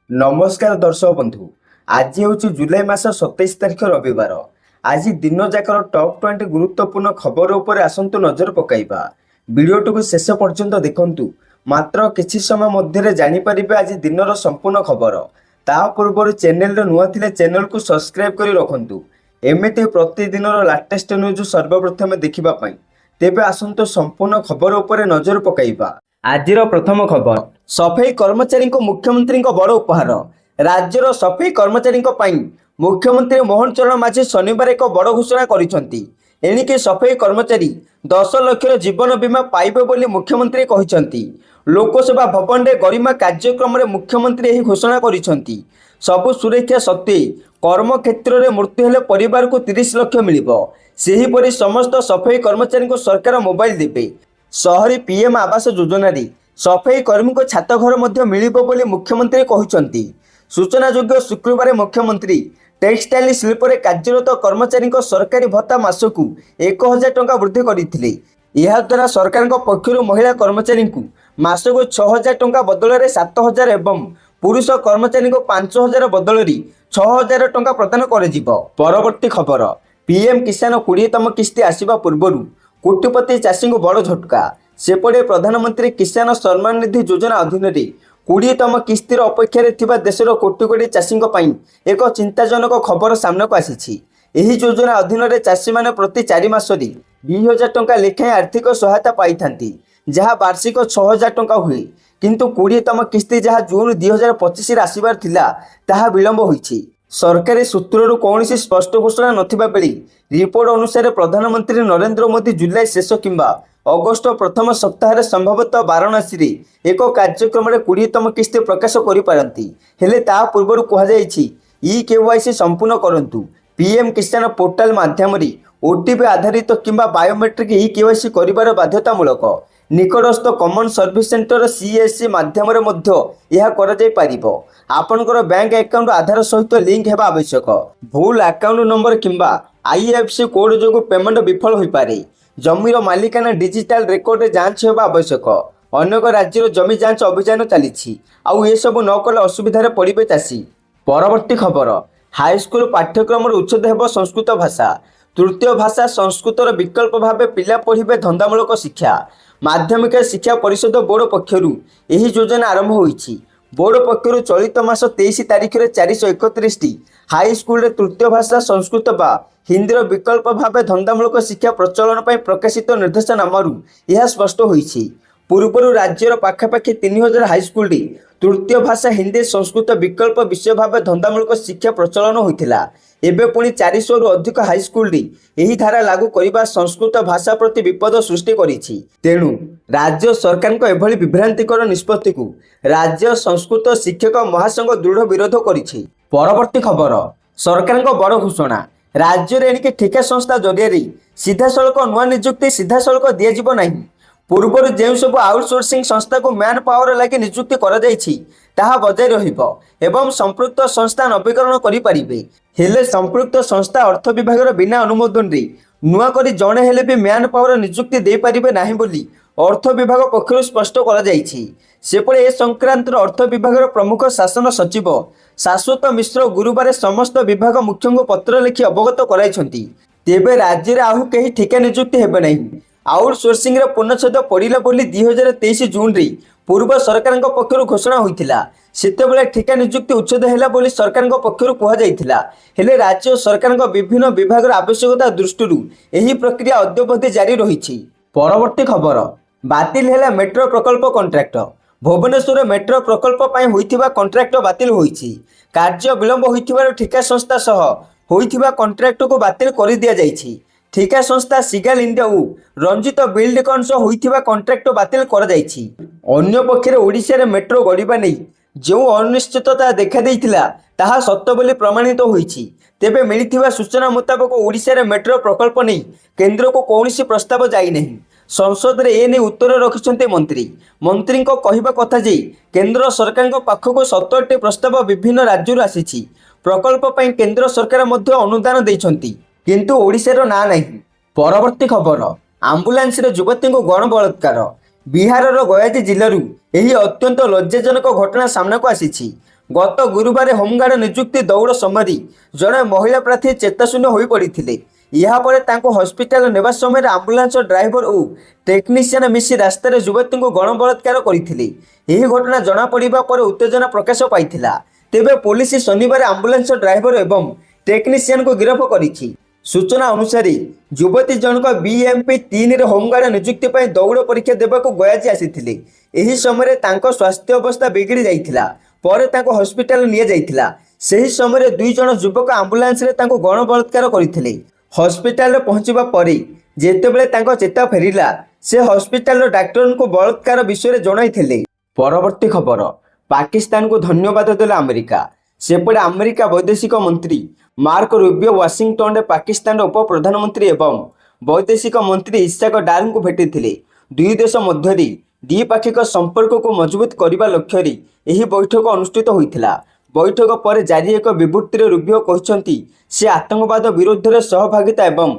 नमस्कार दर्शक बंधु। आज हूँ जुलाई मास 27 तारिख रविवार। आज दिन जाकर टॉप 20 गुरुत्वपूर्ण खबर उपर आसतु नजर पकाइबा। वीडियोटी को शेष पर्यंत देखंतु। मात्र किछि समय मध्य जानिपारे आज दिनर संपूर्ण खबर। ता पूर्व चैनल नुआ थिले चैनल को सब्सक्राइब करी रखंतु। एमिति प्रतिदिन लाटेस्ट न्यूज सर्वप्रथम देखिबा पई। तेबे आसंतु संपूर्ण खबर उपर नजर पकाइबा। आजिर प्रथम खबर, सफाई कर्मचारी को मुख्यमंत्री बड़ उपहार। राज्यर सफाई कर्मचारी मुख्यमंत्री मोहन चरण माझी शनिवार एक बड़ घोषणा करिसेंती। एणिके सफाई कर्मचारी 10 लाख जीवन बीमा पाइबे बोली मुख्यमंत्री कहिसेंती। लोकसभा भवन में गरिमा कार्यक्रम में मुख्यमंत्री यही घोषणा करिसेंती। सबु सुरक्षा सत्वे कर्म क्षेत्र में मृत्यु हेले परिवार को 30 लाख मिलिबो। सेहीपरि समस्त सफाई कर्मचारी को सरकार मोबाइल देबे। शहरी पीएम आवास योजना सफाई कर्मी को छात घर मध्य मिलिबो बोली मुख्यमंत्री कहिसेंती। सूचनायोग्य शुक्रवार मुख्यमंत्री टेक्सटाइल शिल्प में कार्यरत कर्मचारी सरकारी भत्ता मासकू 1000 टंका वृद्धि करथिले। यह द्वारा सरकार पक्षर महिला कर्मचारी को मासकू 6000 टंका बदल में 7000 एवं पुरुष कर्मचारी को 5000 बदल 6000 टंका प्रदान कर। परवर्ती खबर, पीएम किसान 20तम किस्ती आसवा पूर्व कोटिपति चाषी को बड़ झटका। सेपटे प्रधानमंत्री किसान सम्मान निधि योजना अधीन 20तम किस्तीर अपेक्षार थिबा देशर कोटी कोटी चाषी एक चिंताजनक खबर सामना को आसी। एही योजना अधीन चाषी माने प्रति 4 मासरी 2000 टंका लेखाएं आर्थिक सहायता पाई थांती, जहाँ वार्षिक 6000 टंका हुए। किंतु 20तम किस्ती जहाँ जून 2025 आसबार थिला ताहा विलंब होईछि। सरकारी सूत्रରୁ कौनसी स्पष्ट घोषणा नथिबा बेली रिपोर्ट अनुसार प्रधानमंत्री नरेंद्र मोदी जुलाई शेष किंबा अगस्ट प्रथम सप्ताह संभवतः वाराणसी रे एक कार्यक्रम में 20तम किस्ती प्रकाश करिपारंती। हेले ता पूर्व कहुଯାଇଛି ई-केवाईसी संपूर्ण करंतु। पीएम किसान पोर्टाल माध्यम ओटीपी आधारित किंबा बायोमेट्रिक ई-केवाईसी करिबार बाध्यतामूलक। निकटस्थ कॉमन सर्विस सेंटर सीएससी माध्यम यह आपणकर बैंक अकाउंट आधार सहित लिंक हेबा आवश्यक। भूल अकाउंट नंबर किंबा आईएफसी कोड जो पेमेंट विफल हो पारे। जमीर मालिकाना डिजिटल रेकर्ड जांच होगा आवश्यक। अनेक राज्यर जमी जांच अभियान चली आउ ये सब न कले असुविधार पड़े चाषी। परवर्ती खबर, हाईस्कूल पाठ्यक्रम उच्छेद हेब संस्कृत भाषा। तृतीय भाषा संस्कृतर विकल्प भाव पिला पढ़े धंदामूलक शिक्षा। माध्यमिक शिक्षा परिषद बोर्ड पक्षरु यही योजना आरंभ होईछि। बोर्ड पक्षरु चलित मास 23 तारिख में 431 हाईस्कूल तृतीय भाषा संस्कृत बा हिंदीर विकल्प भाव धंदामूलक शिक्षा प्रचलन पर प्रकाशित निर्देशनामारू यह स्पष्ट होईछि। पूर्वर राज्यर पाखापाखि 3000 हाईस्कूल तृतीय भाषा हिंदी संस्कृत विकल्प विषय भाव धंदामूलक शिक्षा प्रचलन होता। एबे पुणी 400 रु अधिक हाईस्कूल यही धारा लागू करने संस्कृत भाषा प्रति विपद सृष्टि करिछि। तेणु राज्य सरकार को एभली विभ्रांतिकर निष्पत्ति को राज्य संस्कृत शिक्षक महासंघ दृढ़ विरोध करिछि। परवर्ती खबर, सरकार को बड़ घोषणा। राज्य में एणिके ठेका संस्था जरिए सीधा सड़क नुआ नियुक्ति सीधा सड़क दिज्व नहीं। पूर्वर जो सब आउटसोर्सिंग संस्था को मैन पावर लगे नियुक्ति करा बजाय रहिबो एवं संपृक्त संस्था नवीकरण करें। हेले संपृक्त संस्था अर्थ विभाग बिना अनुमोदन रे नुआ करी जणे हेले भी मैन पावर नियुक्ति दे पारिबे नाही बोली अर्थ विभाग पक्षरु स्पष्ट करा जायछि। सेपटे ए संक्रांत अर्थ विभाग प्रमुख शासन सचिव शाश्वत मिश्र गुरुवार समस्त विभाग मुख्यों को पत्र लिखि अवगत कराइछंती। तेबे राज्य रे आहु केही ठेका नियुक्ति हेबे नाही। आउटसोर्सिंग पूर्णछेद पड़ा बोली 2023 जून रे पूर्व सरकार पक्षर घोषणा होता। सेतेबेले ठेका नियुक्ति उच्छेद है बोली सरकार पक्षर कहुला। हेले राज्य सरकार विभिन्न विभाग आवश्यकता दृष्टि यही प्रक्रिया अद्यावधि जारी रही। परवर्ती खबर, बातिल है मेट्रो प्रकल्प कॉन्ट्रैक्ट। भुवनेश्वर मेट्रो प्रकल्प होइथिबा कॉन्ट्रैक्ट बातिल होईछि। कार्य विलंब होइथिबार ठेका संस्था सह होइथिबा कॉन्ट्रैक्ट को बातिल कर दिया जाइछि। ठेका संस्था सिगाल इंडिया और रंजित बिल्डकॉन सह होइथिबा कॉन्ट्रैक्ट बातिल कर जाइछि। अन्य पक्षरे ओडिशा रे मेट्रो गढ़िबा नै जो अनिश्चितता देखा देइथिला ताहा सत्य बोली प्रमाणित होईछि। तेबे मिलिथिबा सूचना मुताबक ओडिशा रे मेट्रो प्रकल्प नै केंद्र को कौनसी प्रस्ताव जाई नहीं। संसद रे ए नै उत्तर रखिछन्ते मंत्री। मंत्री को कहिबा कथा जे केंद्र सरकार को पाखको 70टी प्रस्ताव विभिन्न राज्यରୁ आसीछि। प्रकल्प पई केंद्र सरकार मध्य अनुदान दैछन्ती किंतु ओडिशार ना नहीं। परवर्ती खबर, आंबुलांस रे युवती को गण बलात्कार। बिहार गयाजी जिलूर यही अत्यंत लज्जाजनक घटना सामना को आसी। ଗତ ଗୁରୁବାର ହୋମଗାର୍ଡ ନିଯୁକ୍ତି ଦୌଡ଼ ସମୟରେ ଜଣେ ମହିଳା ପ୍ରାର୍ଥୀ ଚେତାଶୂନ୍ୟ ହୋଇପଡ଼ିଥିଲେ। ଏହାପରେ ତାଙ୍କୁ ହସ୍ପିଟାଲ ନେବା ସମୟରେ ଆମ୍ବୁଲାନ୍ସ ଡ୍ରାଇଭର ଓ ଟେକ୍ନିସିଆନ ମିଶି ରାସ୍ତାରେ ଯୁବତୀଙ୍କୁ ଗଣବଳାତ୍କାର କରିଥିଲେ। ଏହି ଘଟଣା ଜଣାପଡ଼ିବା ପରେ ଉତ୍ତେଜନା ପ୍ରକାଶ ପାଇଥିଲା। ତେବେ ପୋଲିସ ଶନିବାର ଆମ୍ବୁଲାନ୍ସ ଡ୍ରାଇଭର ଏବଂ ଟେକ୍ନିସିଆନଙ୍କୁ ଗିରଫ କରିଛି। ସୂଚନା ଅନୁସାରେ ଯୁବତୀ ଜଣକ BMP-3ରେ ହୋମଗାର୍ଡ ନିଯୁକ୍ତି ପାଇଁ ଦୌଡ଼ ପରୀକ୍ଷା ଦେବାକୁ ଗୟାଜି ଆସିଥିଲେ। ଏହି ସମୟରେ ତାଙ୍କ ସ୍ୱାସ୍ଥ୍ୟ ଅବସ୍ଥା ବିଗିଡ଼ି ଯାଇଥିଲା। ପରେ ତାଙ୍କୁ ହସ୍ପିଟାଲ ନିଆଯାଇଥିଲା। ସେହି ସମୟରେ 2 ଜଣ ଯୁବକ ଆମ୍ବୁଲାନ୍ସରେ ତାଙ୍କୁ ଗଣବଳାତ୍କାର କରିଥିଲେ। ହସ୍ପିଟାଲରେ ପହଞ୍ଚିବା ପରେ ଯେତେବେଳେ ତାଙ୍କ ଚେତା ଫେରିଲା, ସେ ହସ୍ପିଟାଲର ଡାକ୍ତରଙ୍କୁ ବଳାତ୍କାର ବିଷୟରେ ଜଣାଇଥିଲେ। ପରବର୍ତ୍ତୀ ଖବର, ପାକିସ୍ତାନକୁ ଧନ୍ୟବାଦ ଦେଲା ଆମେରିକା। ସେପଟେ ଆମେରିକା ବୈଦେଶିକ ମନ୍ତ୍ରୀ ମାର୍କ ରୁବିଓ ୱାଶିଂଟନରେ ପାକିସ୍ତାନର ଉପପ୍ରଧାନମନ୍ତ୍ରୀ ଏବଂ ବୈଦେଶିକ ମନ୍ତ୍ରୀ ଇଶାକ ଡାରଙ୍କୁ ଭେଟିଥିଲେ। ଦୁଇ ଦେଶ ମଧ୍ୟରେ ଦ୍ୱିପାକ୍ଷିକ ସମ୍ପର୍କକୁ ମଜବୁତ କରିବା ଲକ୍ଷ୍ୟରେ ଏହି ବୈଠକ ଅନୁଷ୍ଠିତ ହୋଇଥିଲା। ବୈଠକ ପରେ ଜାରି ଏକ ବିବୃତ୍ତିରେ ରୁବିଓ କହିଛନ୍ତି ସେ ଆତଙ୍କବାଦ ବିରୋଧରେ ସହଭାଗିତା ଏବଂ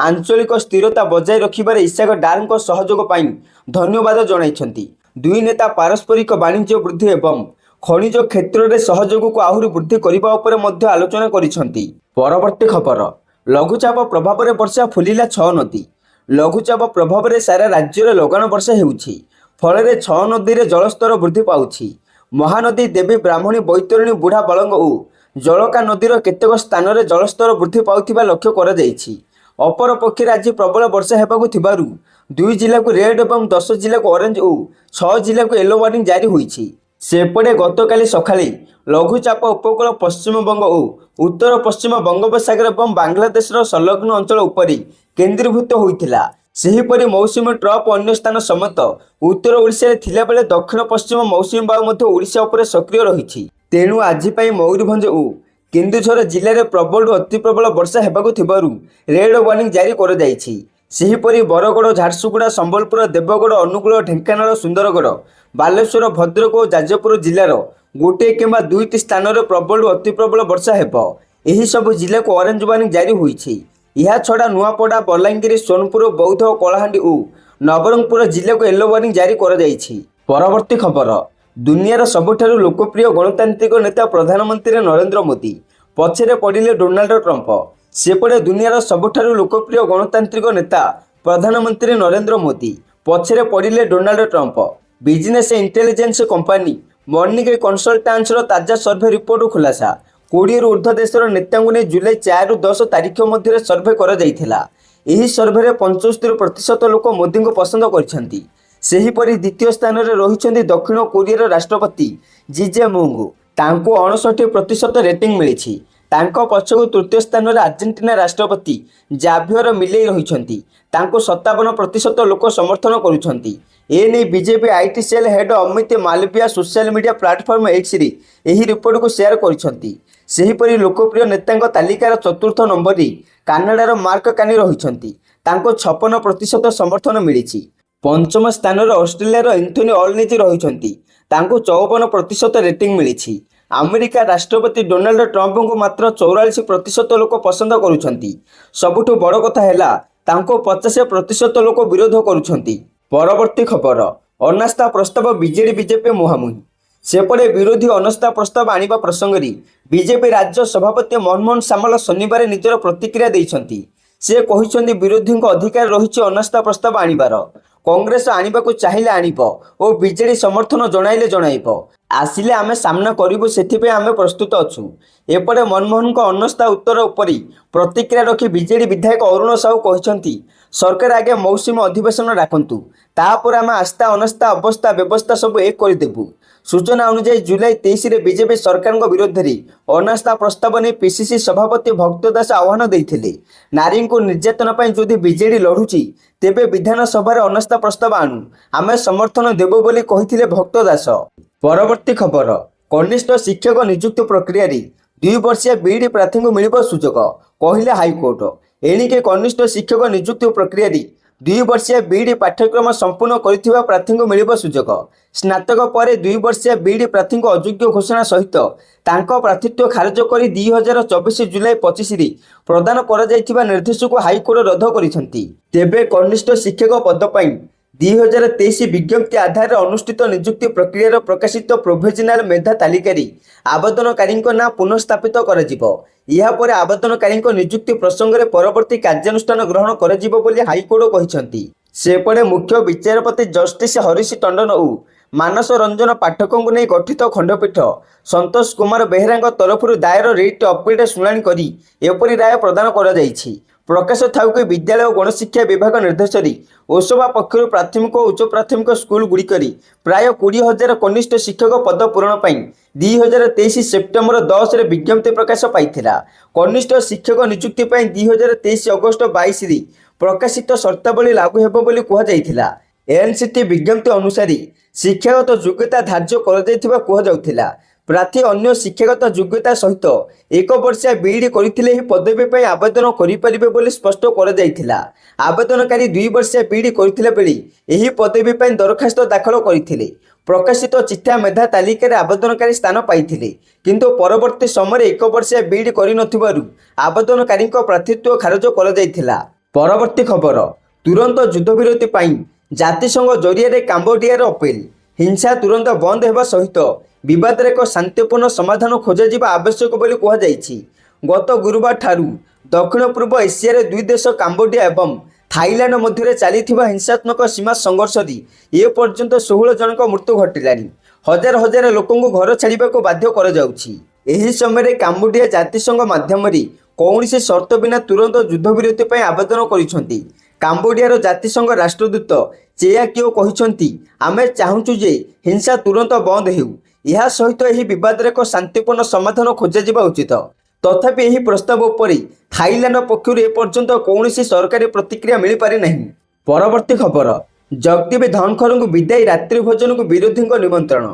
ଆଞ୍ଚଳିକ ସ୍ଥିରତା ବଜାୟ ରଖିବାରେ ଇଶାକ ଡାରଙ୍କ ସହଯୋଗ ପାଇଁ ଧନ୍ୟବାଦ ଜଣାଇଛନ୍ତି। ଦୁଇ ନେତା ପାରସ୍ପରିକ ବାଣିଜ୍ୟ ବୃଦ୍ଧି ଏବଂ ଖଣିଜ କ୍ଷେତ୍ରରେ ସହଯୋଗକୁ ଆହୁରି ବୃଦ୍ଧି କରିବା ଉପରେ ମଧ୍ୟ ଆଲୋଚନା କରିଛନ୍ତି। ପରବର୍ତ୍ତୀ ଖବର, ଲଘୁଚାପ ପ୍ରଭାବରେ ବର୍ଷା ଫୁଲିଲା 6 ନଦୀ। ଲଘୁଚାପ ପ୍ରଭାବରେ ସାରା ରାଜ୍ୟରେ ଲଗାଣ ବର୍ଷା ହେଉଛି। ଫଳରେ 6 ନଦୀରେ ଜଳସ୍ତର ବୃଦ୍ଧି ପାଉଛି। ମହାନଦୀ ଦେବୀ ବ୍ରାହ୍ମଣୀ, ବୈତରଣୀ, ବୁଢ଼ା ବଳଙ୍ଗ ଓ ଜଳକା ନଦୀର କେତେକ ସ୍ଥାନରେ ଜଳସ୍ତର ବୃଦ୍ଧି ପାଉଥିବା ଲକ୍ଷ୍ୟ କରାଯାଇଛି। ଅପରପକ୍ଷରେ ଆଜି ପ୍ରବଳ ବର୍ଷା ହେବାକୁ ଥିବାରୁ 2 ଜିଲ୍ଲାକୁ ରେଡ୍ ଏବଂ 10 ଜିଲ୍ଲାକୁ ଅରେଞ୍ଜ ଓ 6 ଜିଲ୍ଲାକୁ ୟେଲୋ ୱାର୍ଣ୍ଣିଂ ଜାରି ହୋଇଛି। ସେପଟେ ଗତକାଲି ସକାଳେ ଲଘୁଚାପ ଉପକୂଳ ପଶ୍ଚିମବଙ୍ଗ ଓ ଉତ୍ତର ପଶ୍ଚିମ ବଙ୍ଗୋପସାଗର ଏବଂ ବାଂଲାଦେଶର ସଂଲଗ୍ନ ଅଞ୍ଚଳ ଉପରେ କେନ୍ଦ୍ରୀଭୂତ ହୋଇଥିଲା। ସେହିପରି ମୌସୁମୀ ଟ୍ରଫ୍ ଅନ୍ୟ ସ୍ଥାନ ସମେତ ଉତ୍ତର ଓଡ଼ିଶାରେ ଥିଲାବେଳେ ଦକ୍ଷିଣ ପଶ୍ଚିମ ମୌସୁମୀ ବାୟୁ ମଧ୍ୟ ଓଡ଼ିଶା ଉପରେ ସକ୍ରିୟ ରହିଛି। ତେଣୁ ଆଜି ପାଇଁ ମୟୂରଭଞ୍ଜ ଓ କେନ୍ଦୁଝର ଜିଲ୍ଲାରେ ପ୍ରବଳରୁ ଅତି ପ୍ରବଳ ବର୍ଷା ହେବାକୁ ଥିବାରୁ ରେଡ୍ ୱାର୍ଣ୍ଣିଂ ଜାରି କରାଯାଇଛି। ସେହିପରି ବରଗଡ଼, ଝାରସୁଗୁଡ଼ା, ସମ୍ବଲପୁର, ଦେବଗଡ଼, ଅନୁଗୁଳ, ଢେଙ୍କାନାଳ, ସୁନ୍ଦରଗଡ଼, ବାଲେଶ୍ୱର, ଭଦ୍ରକ ଓ ଯାଜପୁର ଜିଲ୍ଲାର ଗୋଟିଏ କିମ୍ବା 2ଟି ସ୍ଥାନରେ ପ୍ରବଳରୁ ଅତି ପ୍ରବଳ ବର୍ଷା ହେବ। ଏହିସବୁ ଜିଲ୍ଲାକୁ ଅରେଞ୍ଜ ୱାର୍ଣ୍ଣିଂ ଜାରି ହୋଇଛି। ଏହାଛଡ଼ା ନୂଆପଡ଼ା, ବଲାଙ୍ଗୀର, ସୋନପୁର, ବୌଦ୍ଧ, କଳାହାଣ୍ଡି ଓ ନବରଙ୍ଗପୁର ଜିଲ୍ଲାକୁ ୟେଲୋ ୱାର୍ଣ୍ଣିଂ ଜାରି କରାଯାଇଛି। ପରବର୍ତ୍ତୀ ଖବର, ଦୁନିଆର ସବୁଠାରୁ ଲୋକପ୍ରିୟ ଗଣତାନ୍ତ୍ରିକ ନେତା ପ୍ରଧାନମନ୍ତ୍ରୀ ନରେନ୍ଦ୍ର ମୋଦି, ପଛରେ ପଡ଼ିଲେ ଡୋନାଲ୍ଡ ଟ୍ରମ୍ପ। ସେପଟେ ଦୁନିଆର ସବୁଠାରୁ ଲୋକପ୍ରିୟ ଗଣତାନ୍ତ୍ରିକ ନେତା ପ୍ରଧାନମନ୍ତ୍ରୀ ନରେନ୍ଦ୍ର ମୋଦି, ପଛରେ ପଡ଼ିଲେ Donald Trump. Business intelligence company morning କନସଲଟାନ୍ସର ତାଜା ସର୍ଭେ ରିପୋର୍ଟ ଖୁଲାସା। 20ରୁ ଉର୍ଦ୍ଧ୍ୱ ଦେଶର ନେତାଙ୍କୁ ନେଇ ଜୁଲାଇ 4ରୁ 10 ତାରିଖ ମଧ୍ୟରେ ସର୍ଭେ କରାଯାଇଥିଲା। ଏହି ସର୍ଭେରେ 75% ଲୋକ ମୋଦିଙ୍କୁ ପସନ୍ଦ କରିଛନ୍ତି। ସେହିପରି ଦ୍ୱିତୀୟ ସ୍ଥାନରେ ରହିଛନ୍ତି ଦକ୍ଷିଣ କୋରିଆର ରାଷ୍ଟ୍ରପତି ଜି ଜେ-ମୁଙ୍ଗ। ତାଙ୍କୁ 69% ରେଟିଂ ମିଳିଛି। ତାଙ୍କ ପଛକୁ ତୃତୀୟ ସ୍ଥାନରେ ଆର୍ଜେଣ୍ଟିନା ରାଷ୍ଟ୍ରପତି ଜାଭିୟର ମିଲେଇ ରହିଛନ୍ତି। ତାଙ୍କୁ 57% ଲୋକ ସମର୍ଥନ କରୁଛନ୍ତି। ଏନେଇ BJP IT cell head Amit Malviya social media platform ଏକ୍ସରେ ଏହି ରିପୋର୍ଟକୁ ସେୟାର କରିଛନ୍ତି। ସେହିପରି ଲୋକପ୍ରିୟ ନେତାଙ୍କ ତାଲିକାର ଚତୁର୍ଥ ନମ୍ବରରେ କାନାଡାର ମାର୍କ କାର୍ନି ରହିଛନ୍ତି। ତାଙ୍କୁ 56% ସମର୍ଥନ ମିଳିଛି। ପଞ୍ଚମ ସ୍ଥାନରେ ଅଷ୍ଟ୍ରେଲିଆର ଏନ୍ଥୋନି ଅଲନିଜ ରହିଛନ୍ତି। ତାଙ୍କୁ 54% ରେଟିଂ ମିଳିଛି। ଆମେରିକା ରାଷ୍ଟ୍ରପତି ଡୋନାଲ୍ଡ ଟ୍ରମ୍ପଙ୍କୁ ମାତ୍ର 44% ଲୋକ ପସନ୍ଦ କରୁଛନ୍ତି। ସବୁଠୁ ବଡ଼ କଥା ହେଲା ତାଙ୍କୁ 50% ଲୋକ ବିରୋଧ କରୁଛନ୍ତି। ପରବର୍ତ୍ତୀ ଖବର, ଅନାସ୍ଥା ପ୍ରସ୍ତାବ ବିଜେଡି ବିଜେପି ମୁହାଁମୁହିଁ। ସେପଟେ ବିରୋଧୀ ଅନାସ୍ଥା ପ୍ରସ୍ତାବ ଆଣିବା ପ୍ରସଙ୍ଗରେ ବିଜେପି ରାଜ୍ୟ ସଭାପତି ମନମୋହନ ସାମଲ ଶନିବାର ନିଜର ପ୍ରତିକ୍ରିୟା ଦେଇଛନ୍ତି। ସେ କହିଛନ୍ତି ବିରୋଧୀଙ୍କ ଅଧିକାର ରହିଛି ଅନାସ୍ଥା ପ୍ରସ୍ତାବ ଆଣିବାର। କଂଗ୍ରେସ ଆଣିବାକୁ ଚାହିଁଲେ ଆଣିବ ଓ ବିଜେଡି ସମର୍ଥନ ଜଣାଇଲେ ଜଣାଇବ। ଆସିଲେ ଆମେ ସାମ୍ନା କରିବୁ, ସେଥିପାଇଁ ଆମେ ପ୍ରସ୍ତୁତ ଅଛୁ। ଏପଟେ ମନମୋହନଙ୍କ ଅନାସ୍ଥା ଉତ୍ତର ଉପରେ ପ୍ରତିକ୍ରିୟା ରଖି ବିଜେଡି ବିଧାୟକ ଅରୁଣ ସାହୁ କହିଛନ୍ତି ସରକାର ଆଗେ ମୌସୁମୀ ଅଧିବେଶନ ଡାକନ୍ତୁ, ତାପରେ ଆମେ ଆସ୍ଥା ଅନାସ୍ଥା ଅବସ୍ଥା ବ୍ୟବସ୍ଥା ସବୁ ଏକ କରିଦେବୁ। ସୂଚନା ଅନୁଯାୟୀ ଜୁଲାଇ 23ରେ ବିଜେପି ସରକାରଙ୍କ ବିରୋଧରେ ଅନାସ୍ଥା ପ୍ରସ୍ତାବ ନେଇ ପିସିସି ସଭାପତି ଭକ୍ତ ଦାସ ଆହ୍ୱାନ ଦେଇଥିଲେ। ନାରୀଙ୍କୁ ନିର୍ଯାତନା ପାଇଁ ଯଦି ବିଜେଡି ଲଢୁଛି ତେବେ ବିଧାନସଭାରେ ଅନାସ୍ଥା ପ୍ରସ୍ତାବ ଆଣୁ, ଆମେ ସମର୍ଥନ ଦେବୁ ବୋଲି କହିଥିଲେ ଭକ୍ତ ଦାସ। ପରବର୍ତ୍ତୀ ଖବର, କନିଷ୍ଠ ଶିକ୍ଷକ ନିଯୁକ୍ତି ପ୍ରକ୍ରିୟାରେ 2 ବର୍ଷିଆ ବିଇଡି ପ୍ରାର୍ଥୀଙ୍କୁ ମିଳିବ ସୁଯୋଗ, କହିଲେ ହାଇକୋର୍ଟ। ଏଣିକି କନିଷ୍ଠ ଶିକ୍ଷକ ନିଯୁକ୍ତି ପ୍ରକ୍ରିୟାରେ 2 ବର୍ଷିଆ ବିଇଡି ପାଠ୍ୟକ୍ରମ ସମ୍ପୂର୍ଣ୍ଣ କରିଥିବା ପ୍ରାର୍ଥୀଙ୍କୁ ମିଳିବ ସୁଯୋଗ। ସ୍ନାତକ ପରେ 2 ବର୍ଷିଆ ବିଇଡି ପ୍ରାର୍ଥୀଙ୍କୁ ଅଯୋଗ୍ୟ ଘୋଷଣା ସହିତ ତାଙ୍କ ପ୍ରାର୍ଥୀତ୍ୱ ଖାରଜ କରି 2024 ଜୁଲାଇ 25ରେ ପ୍ରଦାନ କରାଯାଇଥିବା ନିର୍ଦ୍ଦେଶକୁ ହାଇକୋର୍ଟ ରଦ୍ଦ କରିଛନ୍ତି। ତେବେ କନିଷ୍ଠ ଶିକ୍ଷକ ପଦ ପାଇଁ 2023 ବିଜ୍ଞପ୍ତି ଆଧାରରେ ଅନୁଷ୍ଠିତ ନିଯୁକ୍ତି ପ୍ରକ୍ରିୟାର ପ୍ରକାଶିତ ପ୍ରୋଭିଜନାଲ ମେଧା ତାଲିକାରେ ଆବେଦନକାରୀଙ୍କ ନାଁ ପୁନଃସ୍ଥାପିତ କରାଯିବ। ଏହାପରେ ଆବେଦନକାରୀଙ୍କ ନିଯୁକ୍ତି ପ୍ରସଙ୍ଗରେ ପରବର୍ତ୍ତୀ କାର୍ଯ୍ୟାନୁଷ୍ଠାନ ଗ୍ରହଣ କରାଯିବ ବୋଲି ହାଇକୋର୍ଟ କହିଛନ୍ତି। ସେପଟେ ମୁଖ୍ୟ ବିଚାରପତି ଜଷ୍ଟିସ୍ ହରିଶ ଟଣ୍ଡନ ଓ ମାନସ ରଞ୍ଜନ ପାଠକଙ୍କୁ ନେଇ ଗଠିତ ଖଣ୍ଡପୀଠ ସନ୍ତୋଷ କୁମାର ବେହେରାଙ୍କ ତରଫରୁ ଦାୟର ରିଟ୍ ଅପିଲର ଶୁଣାଣି କରି ଏପରି ରାୟ ପ୍ରଦାନ କରାଯାଇଛି। ପ୍ରକାଶ ଥାଉକି ବିଦ୍ୟାଳୟ ଓ ଗଣଶିକ୍ଷା ବିଭାଗ ନିର୍ଦ୍ଦେଶରେ ଓସବା ପକ୍ଷରୁ ପ୍ରାଥମିକ ଓ ଉଚ୍ଚ ପ୍ରାଥମିକ ସ୍କୁଲଗୁଡ଼ିକରେ ପ୍ରାୟ 20,000 କନିଷ୍ଠ ଶିକ୍ଷକ ପଦ ପୂରଣ ପାଇଁ 2023 ସେପ୍ଟେମ୍ବର 10ରେ ବିଜ୍ଞପ୍ତି ପ୍ରକାଶ ପାଇଥିଲା। କନିଷ୍ଠ ଶିକ୍ଷକ ନିଯୁକ୍ତି ପାଇଁ 2023 ଅଗଷ୍ଟ 22ରେ ପ୍ରକାଶିତ ସର୍ତ୍ତାବଳୀ ଲାଗୁ ହେବ ବୋଲି କୁହାଯାଇଥିଲା। ଏନ୍ସିଟି ବିଜ୍ଞପ୍ତି ଅନୁସାରେ ଶିକ୍ଷାଗତ ଯୋଗ୍ୟତା ଧାର୍ଯ୍ୟ କରାଯାଇଥିବା କୁହାଯାଉଥିଲା। ପ୍ରାର୍ଥୀ ଅନ୍ୟ ଶିକ୍ଷାଗତ ଯୋଗ୍ୟତା ସହିତ 1 ବର୍ଷିଆ ବିଇଡି କରିଥିଲେ ଏହି ପଦବୀ ପାଇଁ ଆବେଦନ କରିପାରିବେ ବୋଲି ସ୍ପଷ୍ଟ କରାଯାଇଥିଲା। ଆବେଦନକାରୀ 2 ବର୍ଷିଆ ବିଇଡି କରିଥିଲା ବେଳେ ଏହି ପଦବୀ ପାଇଁ ଦରଖାସ୍ତ ଦାଖଲ କରିଥିଲେ। ପ୍ରକାଶିତ ଚିଠା ମେଧା ତାଲିକାରେ ଆବେଦନକାରୀ ସ୍ଥାନ ପାଇଥିଲେ, କିନ୍ତୁ ପରବର୍ତ୍ତୀ ସମୟରେ 1 ବର୍ଷିଆ ବିଇଡି କରିନଥିବାରୁ ଆବେଦନକାରୀଙ୍କ ପ୍ରାର୍ଥୀତ୍ୱ ଖାରଜ କରାଯାଇଥିଲା। ପରବର୍ତ୍ତୀ ଖବର, ତୁରନ୍ତ ଯୁଦ୍ଧବିରତି ପାଇଁ ଜାତିସଂଘ ଜରିଆରେ କାମ୍ବୋଡିଆର ଅପିଲ। ହିଂସା ତୁରନ୍ତ ବନ୍ଦ ହେବା ସହିତ ବିବାଦରେ ଏକ ଶାନ୍ତିପୂର୍ଣ୍ଣ ସମାଧାନ ଖୋଜାଯିବା ଆବଶ୍ୟକ ବୋଲି କୁହାଯାଇଛି। ଗତ ଗୁରୁବାର ଠାରୁ ଦକ୍ଷିଣ ପୂର୍ବ ଏସିଆରେ ଦୁଇ ଦେଶ କାମ୍ବୋଡିଆ ଏବଂ ଥାଇଲାଣ୍ଡ ମଧ୍ୟରେ ଚାଲିଥିବା ହିଂସାତ୍ମକ ସୀମା ସଂଘର୍ଷରେ ଏପର୍ଯ୍ୟନ୍ତ 16 ଜଣଙ୍କ ମୃତ୍ୟୁ ଘଟିଲାଣି। ହଜାର ହଜାର ଲୋକଙ୍କୁ ଘର ଛାଡ଼ିବାକୁ ବାଧ୍ୟ କରାଯାଉଛି। ଏହି ସମୟରେ କାମ୍ବୋଡିଆ ଜାତିସଂଘ ମାଧ୍ୟମରେ କୌଣସି ସର୍ତ୍ତ ବିନା ତୁରନ୍ତ ଯୁଦ୍ଧବିରତି ପାଇଁ ଆବେଦନ କରିଛନ୍ତି। କାମ୍ବୋଡିଆର ଜାତିସଂଘ ରାଷ୍ଟ୍ରଦୂତ ଚେୟା କିଓ କହିଛନ୍ତି, ଆମେ ଚାହୁଁଛୁ ଯେ ହିଂସା ତୁରନ୍ତ ବନ୍ଦ ହେଉ। ଏହା ସହିତ ଏହି ବିବାଦରେ ଏକ ଶାନ୍ତିପୂର୍ଣ୍ଣ ସମାଧାନ ଖୋଜାଯିବା ଉଚିତ। ତଥାପି ଏହି ପ୍ରସ୍ତାବ ଉପରେ ଥାଇଲାଣ୍ଡ ପକ୍ଷରୁ ଏପର୍ଯ୍ୟନ୍ତ କୌଣସି ସରକାରୀ ପ୍ରତିକ୍ରିୟା ମିଳିପାରି ନାହିଁ। ପରବର୍ତ୍ତୀ ଖବର, ଜଗଦୀପ ଧନଖରଙ୍କୁ ବିଦାୟୀ ରାତ୍ରି ଭୋଜନକୁ ବିରୋଧୀଙ୍କ ନିମନ୍ତ୍ରଣ।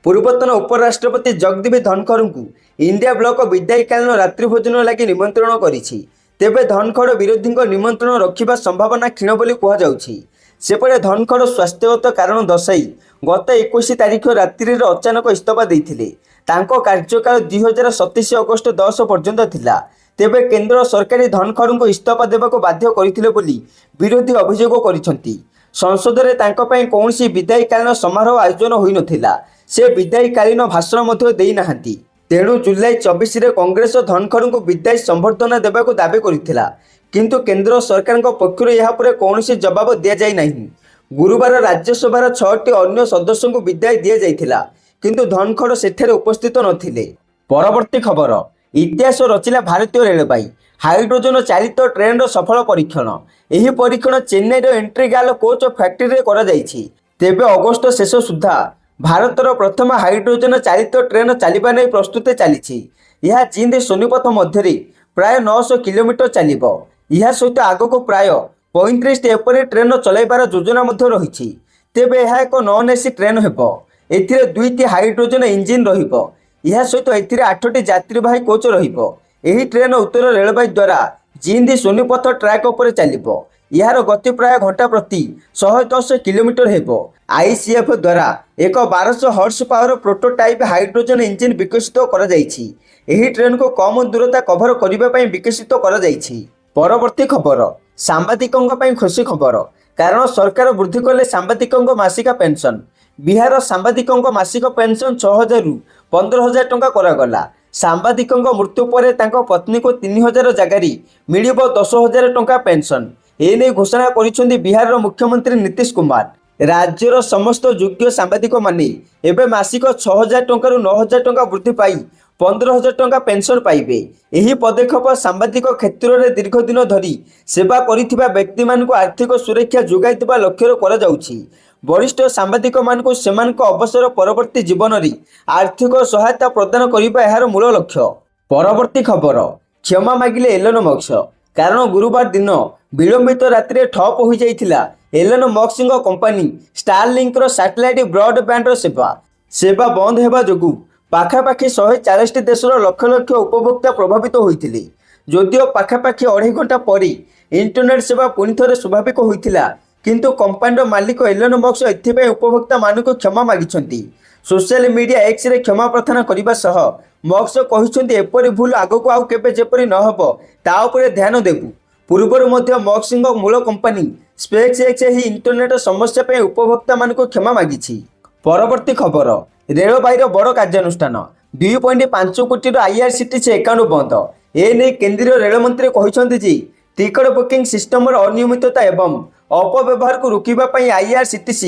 ପୂର୍ବତନ ଉପରାଷ୍ଟ୍ରପତି ଜଗଦୀପ ଧନଖରଙ୍କୁ ଇଣ୍ଡିଆ ବ୍ଲକ ବିଦାୟୀକାଳୀନ ରାତ୍ରି ଭୋଜନ ଲାଗି ନିମନ୍ତ୍ରଣ କରିଛି। ତେବେ ଧନଖଡ଼ ବିରୋଧୀଙ୍କ ନିମନ୍ତ୍ରଣ ରଖିବା ସମ୍ଭାବନା କ୍ଷୀଣ ବୋଲି କୁହାଯାଉଛି। ସେପଟେ ଧନଖଡ଼ ସ୍ୱାସ୍ଥ୍ୟଗତ କାରଣ ଦର୍ଶାଇ ଗତ 21 ତାରିଖ ରାତ୍ରିରେ ଅଚାନକ ଇସ୍ତଫା ଦେଇଥିଲେ। ତାଙ୍କ କାର୍ଯ୍ୟକାଳ 2027 ଅଗଷ୍ଟ 10 ପର୍ଯ୍ୟନ୍ତ ଥିଲା। ତେବେ କେନ୍ଦ୍ର ସରକାର ଧନଖଡ଼ଙ୍କୁ ଇସ୍ତଫା ଦେବାକୁ ବାଧ୍ୟ କରିଥିଲେ ବୋଲି ବିରୋଧୀ ଅଭିଯୋଗ କରିଛନ୍ତି। ସଂସଦରେ ତାଙ୍କ ପାଇଁ କୌଣସି ବିଦାୟୀକାଳୀନ ସମାରୋହ ଆୟୋଜନ ହୋଇନଥିଲା। ସେ ବିଦାୟୀକାଳୀନ ଭାଷଣ ମଧ୍ୟ ଦେଇନାହାନ୍ତି। ତେଣୁ ଜୁଲାଇ 24ରେ କଂଗ୍ରେସ ଧନଖଡ଼ଙ୍କୁ ବିଦାୟୀ ସମ୍ବର୍ଦ୍ଧନା ଦେବାକୁ ଦାବି କରିଥିଲା, କିନ୍ତୁ କେନ୍ଦ୍ର ସରକାରଙ୍କ ପକ୍ଷରୁ ଏହା ଉପରେ କୌଣସି ଜବାବ ଦିଆଯାଇ ନାହିଁ। ଗୁରୁବାର ରାଜ୍ୟସଭାର 6ଟି ଅନ୍ୟ ସଦସ୍ୟଙ୍କୁ ବିଦାୟ ଦିଆଯାଇଥିଲା, କିନ୍ତୁ ଧନଖଡ଼ ସେଠାରେ ଉପସ୍ଥିତ ନଥିଲେ। ପରବର୍ତ୍ତୀ ଖବର, ଇତିହାସ ରଚିଲା ଭାରତୀୟ ରେଳବାଇ। ହାଇଡ୍ରୋଜେନ ଚାଳିତ ଟ୍ରେନ୍ର ସଫଳ ପରୀକ୍ଷଣ। ଏହି ପରୀକ୍ଷଣ ଚେନ୍ନାଇର ଇଣ୍ଟିଗ୍ରାଲ କୋଚ୍ ଫ୍ୟାକ୍ଟ୍ରିରେ କରାଯାଇଛି। ତେବେ ଅଗଷ୍ଟ ଶେଷ ସୁଦ୍ଧା ଭାରତର ପ୍ରଥମ ହାଇଡ୍ରୋଜେନ ଚାଳିତ ଟ୍ରେନ୍ ଚାଲିବା ନେଇ ପ୍ରସ୍ତୁତି ଚାଲିଛି। ଏହା ଚୀନ ସୋନିପଥ ମଧ୍ୟରେ ପ୍ରାୟ 900 କିଲୋମିଟର ଚାଲିବ। ଏହା ସହିତ ଆଗକୁ ପ୍ରାୟ 35ଟି ଏପରି ଟ୍ରେନ୍ ଚଳାଇବାର ଯୋଜନା ମଧ୍ୟ ରହିଛି। ତେବେ ଏହା ଏକ ନନ୍ ଏସି ଟ୍ରେନ୍ ହେବ। ଏଥିରେ 2ଟି ହାଇଡ୍ରୋଜେନ ଇଞ୍ଜିନ୍ ରହିବ। ଏହା ସହିତ ଏଥିରେ 8ଟି ଯାତ୍ରୀବାହୀ କୋଚ୍ ରହିବ। ଏହି ଟ୍ରେନ୍ ଉତ୍ତର ରେଳବାଇ ଦ୍ୱାରା ଚୀନ ସୋନିପଥ ଟ୍ରାକ୍ ଉପରେ ଚାଲିବ। ଏହାର ଗତି ପ୍ରାୟ ଘଣ୍ଟା ପ୍ରତି 110 କିଲୋମିଟର ହେବ। ଆଇସିଏଫ୍ ଦ୍ୱାରା ଏକ 1200 horsepower prototype hydrogen engine ବିକଶିତ କରାଯାଇଛି। ଏହି ଟ୍ରେନ୍କୁ କମ୍ ଦୂରତା କଭର କରିବା ପାଇଁ ବିକଶିତ କରାଯାଇଛି। ପରବର୍ତ୍ତୀ ଖବର, ସାମ୍ବାଦିକଙ୍କ ପାଇଁ ଖୁସି ଖବର, କାରଣ ସରକାର ବୃଦ୍ଧି କଲେ ସାମ୍ବାଦିକଙ୍କ ମାସିକା ପେନ୍ସନ୍। ବିହାର ସାମ୍ବାଦିକଙ୍କ ମାସିକ ପେନ୍ସନ୍ 6,000ରୁ 15,000 ଟଙ୍କା କରାଗଲା। ସାମ୍ବାଦିକଙ୍କ ମୃତ୍ୟୁ ପରେ ତାଙ୍କ ପତ୍ନୀଙ୍କୁ 3,000 ଜାଗାରେ ମିଳିବ 10,000 ଟଙ୍କା ପେନ୍ସନ୍। ଏନେଇ ଘୋଷଣା କରିଛନ୍ତି ବିହାରର ମୁଖ୍ୟମନ୍ତ୍ରୀ ନୀତିଶ କୁମାର। ରାଜ୍ୟର ସମସ୍ତ ଯୋଗ୍ୟ ସାମ୍ବାଦିକମାନେ ଏବେ ମାସିକ 6,000 ଟଙ୍କାରୁ 9,000 ଟଙ୍କା ବୃଦ୍ଧି ପାଇ 15,000 ଟଙ୍କା ପେନ୍ସନ୍ ପାଇବେ। ଏହି ପଦକ୍ଷେପ ସାମ୍ବାଦିକ କ୍ଷେତ୍ରରେ ଦୀର୍ଘ ଦିନ ଧରି ସେବା କରିଥିବା ବ୍ୟକ୍ତିମାନଙ୍କୁ ଆର୍ଥିକ ସୁରକ୍ଷା ଯୋଗାଇଥିବା ଲକ୍ଷ୍ୟରେ କରାଯାଉଛି। ବରିଷ୍ଠ ସାମ୍ବାଦିକମାନଙ୍କୁ ସେମାନଙ୍କ ଅବସର ପରବର୍ତ୍ତୀ ଜୀବନରେ ଆର୍ଥିକ ସହାୟତା ପ୍ରଦାନ କରିବା ଏହାର ମୂଳ ଲକ୍ଷ୍ୟ। ପରବର୍ତ୍ତୀ ଖବର, କ୍ଷମା ମାଗିଲେ ଏଲନ ମସ୍କ। କାରଣ ଗୁରୁବାର ଦିନ ବିଳମ୍ବିତ ରାତିରେ ଠପ୍ ହୋଇଯାଇଥିଲା ଏଲନ ମସ୍କଙ୍କ କମ୍ପାନୀ ଷ୍ଟାରଲିଙ୍କର ସାଟେଲାଇଟ୍ ବ୍ରଡବ୍ୟାଣ୍ଡର ସେବା ବନ୍ଦ ହେବା ଯୋଗୁଁ ପାଖାପାଖି 140ଟି ଦେଶର ଲକ୍ଷ ଲକ୍ଷ ଉପଭୋକ୍ତା ପ୍ରଭାବିତ ହୋଇଥିଲେ। ଯଦିଓ ପାଖାପାଖି 2.5 ଘଣ୍ଟା ପରେ ଇଣ୍ଟରନେଟ୍ ସେବା ପୁଣି ଥରେ ସ୍ୱାଭାବିକ ହୋଇଥିଲା, କିନ୍ତୁ କମ୍ପାନୀର ମାଲିକ ଏଲନ ମସ୍କ ଏଥିପାଇଁ ଉପଭୋକ୍ତାମାନଙ୍କୁ କ୍ଷମା ମାଗିଛନ୍ତି। ସୋସିଆଲ ମିଡିଆ ଏକ୍ସରେ କ୍ଷମା ପ୍ରାର୍ଥନା କରିବା ସହ ମସ୍କ କହିଛନ୍ତି, ଏପରି ଭୁଲ ଆଗକୁ ଆଉ କେବେ ଯେପରି ନ ହେବ ତା ଉପରେ ଧ୍ୟାନ ଦେବୁ। ପୂର୍ବରୁ ମଧ୍ୟ ମସ୍କଙ୍କ ମୂଳ କମ୍ପାନୀ ସ୍ପେସ୍ ଏକ୍ସ ଏହି ଇଣ୍ଟରନେଟ୍ ସମସ୍ୟା ପାଇଁ ଉପଭୋକ୍ତାମାନଙ୍କୁ କ୍ଷମା ମାଗିଛି। ପରବର୍ତ୍ତୀ ଖବର, ରେଳବାଇର ବଡ଼ କାର୍ଯ୍ୟାନୁଷ୍ଠାନ, 2.5 କୋଟିର IRCTC ଆକାଉଣ୍ଟ ବନ୍ଦ। ଏନେଇ କେନ୍ଦ୍ରୀୟ ରେଳମନ୍ତ୍ରୀ କହିଛନ୍ତି ଯେ ଟିକଟ ବୁକିଂ ସିଷ୍ଟମର ଅନିୟମିତତା ଏବଂ ଅପବ୍ୟବହାରକୁ ରୋକିବା ପାଇଁ IRCTC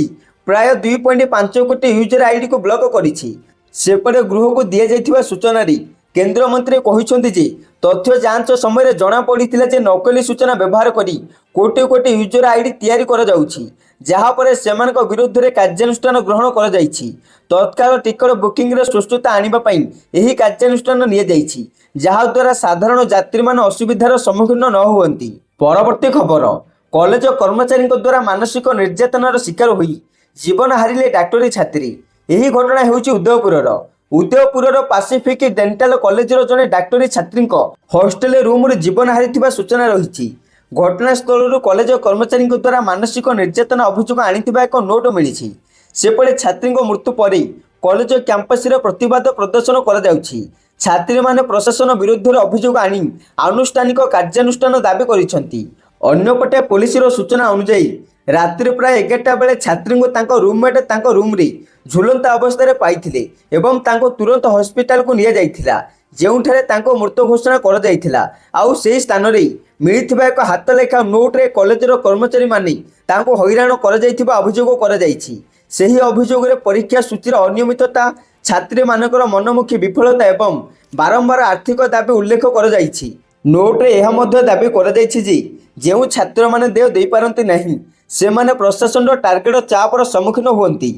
ପ୍ରାୟ 2.5 କୋଟି ୟୁଜର ଆଇଡିକୁ ବ୍ଲକ କରିଛି। ସେପଟେ ଗୃହକୁ ଦିଆଯାଇଥିବା ସୂଚନାରେ କେନ୍ଦ୍ରମନ୍ତ୍ରୀ କହିଛନ୍ତି ଯେ ତଥ୍ୟ ଯାଞ୍ଚ ସମୟରେ ଜଣାପଡ଼ିଥିଲା ଯେ ନକଲି ସୂଚନା ବ୍ୟବହାର କରି କୋଟି କୋଟି ୟୁଜର ଆଇଡି ତିଆରି କରାଯାଉଛି, ଯାହାପରେ ସେମାନଙ୍କ ବିରୁଦ୍ଧରେ କାର୍ଯ୍ୟାନୁଷ୍ଠାନ ଗ୍ରହଣ କରାଯାଇଛି। ତତ୍କାଳ ଟିକଟ ବୁକିଂରେ ସୁସ୍ଥତା ଆଣିବା ପାଇଁ ଏହି କାର୍ଯ୍ୟାନୁଷ୍ଠାନ ନିଆଯାଇଛି, ଯାହାଦ୍ୱାରା ସାଧାରଣ ଯାତ୍ରୀମାନେ ଅସୁବିଧାର ସମ୍ମୁଖୀନ ନ ହୁଅନ୍ତି। ପରବର୍ତ୍ତୀ ଖବର, କଲେଜ କର୍ମଚାରୀଙ୍କ ଦ୍ୱାରା ମାନସିକ ନିର୍ଯାତନାର ଶିକାର ହୋଇ ଜୀବନ ହାରିଲେ ଡାକ୍ତରୀ ଛାତ୍ରୀ। ଏହି ଘଟଣା ହେଉଛି ଉଦୟପୁରର ପାସିଫିକ୍ ଡେଣ୍ଟାଲ କଲେଜର ଜଣେ ଡାକ୍ତରୀ ଛାତ୍ରୀଙ୍କ ହଷ୍ଟେଲ ରୁମ୍ରେ ଜୀବନ ହାରିଥିବା ସୂଚନା ରହିଛି। ଘଟଣାସ୍ଥଳରୁ କଲେଜ କର୍ମଚାରୀଙ୍କ ଦ୍ୱାରା ମାନସିକ ନିର୍ଯାତନା ଅଭିଯୋଗ ଆଣିଥିବା ଏକ ନୋଟ୍ ମିଳିଛି। ସେପଟେ ଛାତ୍ରୀଙ୍କ ମୃତ୍ୟୁ ପରେ କଲେଜ କ୍ୟାମ୍ପସରେ ପ୍ରତିବାଦ ପ୍ରଦର୍ଶନ କରାଯାଉଛି। ଛାତ୍ରୀମାନେ ପ୍ରଶାସନ ବିରୁଦ୍ଧରେ ଅଭିଯୋଗ ଆଣି ଆନୁଷ୍ଠାନିକ କାର୍ଯ୍ୟାନୁଷ୍ଠାନ ଦାବି କରିଛନ୍ତି। ଅନ୍ୟପଟେ ପୋଲିସର ସୂଚନା ଅନୁଯାୟୀ ରାତ୍ରି ପ୍ରାୟ 11ଟା ବେଳେ ଛାତ୍ରୀଙ୍କୁ ତାଙ୍କ ରୁମ୍ମେଟ୍ ତାଙ୍କ ରୁମ୍ରେ ଝୁଲନ୍ତା ଅବସ୍ଥାରେ ପାଇଥିଲେ ଏବଂ ତାଙ୍କୁ ତୁରନ୍ତ ହସ୍ପିଟାଲକୁ ନିଆଯାଇଥିଲା, ଯେଉଁଠାରେ ତାଙ୍କ ମୃତ୍ୟୁ ଘୋଷଣା କରାଯାଇଥିଲା। ଆଉ ସେହି ସ୍ଥାନରେ ମିଳିଥିବା ଏକ ହାତଲେଖା ନୋଟ୍ରେ କଲେଜର କର୍ମଚାରୀମାନେ ତାଙ୍କୁ ହଇରାଣ କରାଯାଇଥିବା ଅଭିଯୋଗ କରାଯାଇଛି। ସେହି ଅଭିଯୋଗରେ ପରୀକ୍ଷା ସୂଚୀର ଅନିୟମିତତା, ଛାତ୍ରୀମାନଙ୍କର ମନମୁଖୀ ବିଫଳତା ଏବଂ ବାରମ୍ବାର ଆର୍ଥିକ ଦାବି ଉଲ୍ଲେଖ କରାଯାଇଛି। ନୋଟ୍ରେ ଏହା ମଧ୍ୟ ଦାବି କରାଯାଇଛି ଯେ ଯେଉଁ ଛାତ୍ରମାନେ ଦେୟ ଦେଇପାରନ୍ତି ନାହିଁ ସେମାନେ ପ୍ରଶାସନର ଟାର୍ଗେଟ ଚାପର ସମ୍ମୁଖୀନ ହୁଅନ୍ତି।